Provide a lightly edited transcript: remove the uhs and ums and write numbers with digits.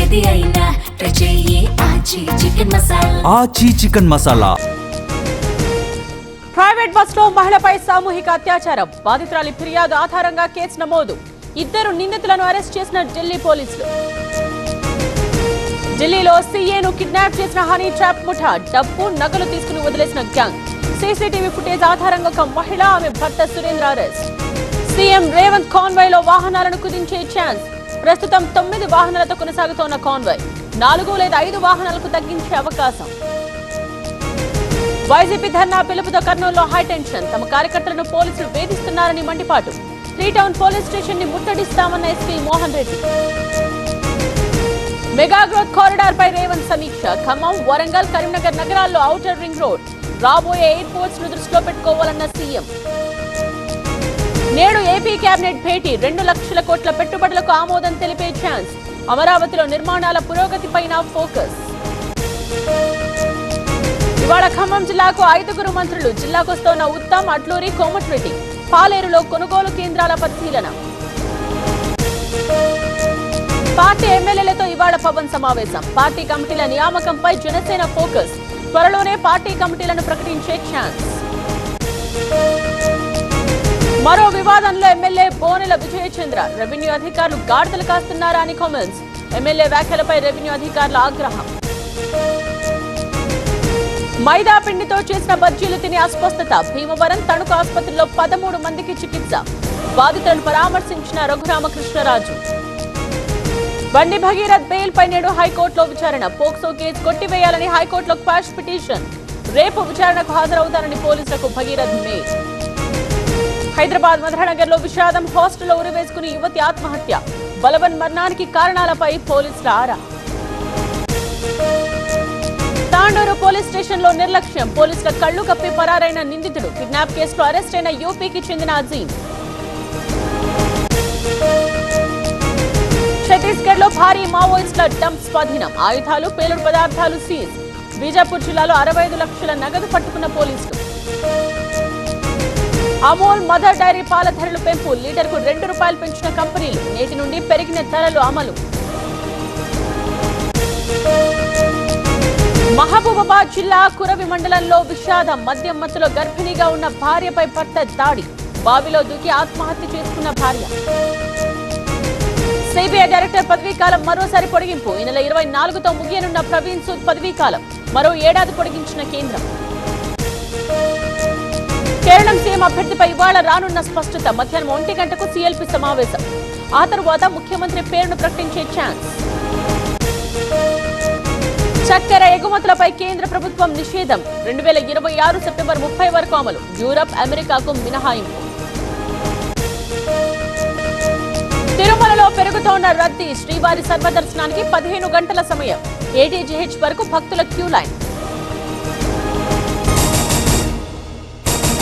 ఏది అయినా ట్రై చెయ్యి ఆచి చికెన్ మసాలా. ఆచి చికెన్ మసాలా. ప్రైవేట్ బస్సులో మహిళపై సామూహిక అత్యాచారం, బాధితురాలి ఫిర్యాదు ఆధారంగా కేసు నమోదు. ఇద్దరు నిందితులను అరెస్ట్ చేసిన ఢిల్లీ పోలీసులు. ఢిల్లీలో సీఏను కిడ్నాప్ చేసిన హనీ ట్రాప్ ముఠా, డబ్బు నగలు తీసుకుని వదిలేసిన గ్యాంగ్. సీసీటీవీ ఫుటేజ్ ఆధారంగా ఒక మహిళ, ఆమె భర్త సురేంద్ర అరెస్ట్. సీఎం రేవంత్ కాన్వాయ్లో వాహనాలను కుదించే ఛాన్స్. ప్రస్తుతం 9 వాహనాలతో కొనసాగుతోన్న కాన్వాయ్ 4 లేదా 5 వాహనాలకు తగ్గించే అవకాశం. వైసీపీ ధర్నా పిలుపుతో కర్నూలులో హైటెన్షన్. తమ కార్యకర్తలను పోలీసులు వేధిస్తున్నారని మండిపాటు. 3 టౌన్ పోలీస్ స్టేషన్ ని ముట్టడిస్తామన్న SP Mohan Reddy. Mega growth corridor పై రేవంత్ సమీక్ష. ఖమ్మం, వరంగల్, కరీంనగర్ నగరాల్లో ఔటర్ రింగ్ రోడ్, రాబోయే ఎయిర్పోర్ట్స్ ను దృష్టిలో పెట్టుకోవాలన్న సీఎం. నేడు ఏపీ కేబినెట్ భేటీ. 2 లక్షల కోట్ల పెట్టుబడులకు ఆమోదం తెలిపే ఛాన్స్. అమరావతిలో నిర్మాణాల పురోగతిపైన ఫోకస్. ఇవాళ ఖమ్మం జిల్లాకు 5 మంత్రులు. జిల్లాకొస్తోన్న ఉత్తమ్, అట్లూరి, కోమటిరెడ్డి. పాలేరులో కొనుగోలు కేంద్రాల పరిశీలన. పార్టీ ఎమ్మెల్యేలతో ఇవాళ పవన్ సమావేశం. పార్టీ కమిటీల నియామకంపై జనసేన ఫోకస్. త్వరలోనే పార్టీ కమిటీలను ప్రకటించే ఛాన్స్. మరో వివాదంలో ఎమ్మెల్యే బోనెల విజయచంద్ర. రెవెన్యూ అధికారులు గాడిదలు కాస్తున్నారా అని కామెంట్స్. ఎమ్మెల్యే వ్యాఖ్యలపై రెవెన్యూ అధికారుల ఆగ్రహం. మైదా పిండితో చేసిన బజ్జీలు తినే అస్వస్థత. భీమవరం తణుకు ఆసుపత్రిలో 13 మందికి చికిత్స. బాధితులను పరామర్శించిన రఘురామకృష్ణరాజు. బండి భగీరథ్ బెయిల్ పై నేడు హైకోర్టులో విచారణ. పోక్సో కేసు కొట్టివేయాలని హైకోర్టులో క్వాష్ పిటిషన్. రేపు విచారణకు హాజరవుతారని పోలీసులకు భగీరథ్ మెయిల్. హైదరాబాద్ మధురనగర్ లో విషాదం. హాస్టల్లో ఉరివేసుకుని యువతి ఆత్మహత్య. బలవన్ మరణానికి కారణాలపై పోలీసుల ఆరా. తాండూరు పోలీస్ స్టేషన్ లో నిర్లక్ష్యం. పోలీసుల కళ్లు కప్పి పరారైన నిందితుడు. కిడ్నాప్ కేసులో అరెస్ట్ అయిన యూపీకి చెందిన అజీం. ఛత్తీస్గఢ్ లో భారీ మావోయిస్టుల డంప్ స్వాధీనం. ఆయుధాలు, పేలుడు పదార్థాలు సీజ్. బీజాపూర్ జిల్లాలో 65 లక్షల నగదు పట్టుకున్న పోలీసులు. అమూల్ మదర్ డైరీ పాల ధరలు పెంపు. లీటర్కు ₹2 పెంచిన కంపెనీలు. నేటి నుండి పెరిగిన ధరలు అమలు. మహబూబాబాద్ జిల్లా కురవి మండలంలో విషాదం. మద్యం మత్తులో గర్భిణిగా ఉన్న భార్యపై భర్త దాడి. బావిలో దూకి ఆత్మహత్య చేసుకున్న భార్య. సిబిఐ డైరెక్టర్ పదవీకాలం మరోసారి పొడిగింపు. ఈ నెల 24తో ముగియనున్న ప్రవీణ్ సూద్ పదవీకాలం మరో ఏడాది పొడిగించిన కేంద్రం. కేరళం సీఎం అభ్యర్థిపై ఇవాళ రానున్న స్పష్టత. మధ్యాహ్నం 1 గంటకు సీఎల్పీ సమావేశం. ఆ తరువాత ముఖ్యమంత్రి పేరును ప్రకటించే ఛాన్స్. చక్కెర ఎగుమతులపై కేంద్ర ప్రభుత్వం నిషేధం. 2026 సెప్టెంబర్ 30 వరకు అమలు. యూరప్, అమెరికాకు మినహాయింపు. తిరుమలలో పెరుగుతోన్న రద్దీ. శ్రీవారి సర్వదర్శనానికి 15 గంటల సమయం. ఏటీజీహెచ్ వరకు భక్తుల క్యూ లైన్.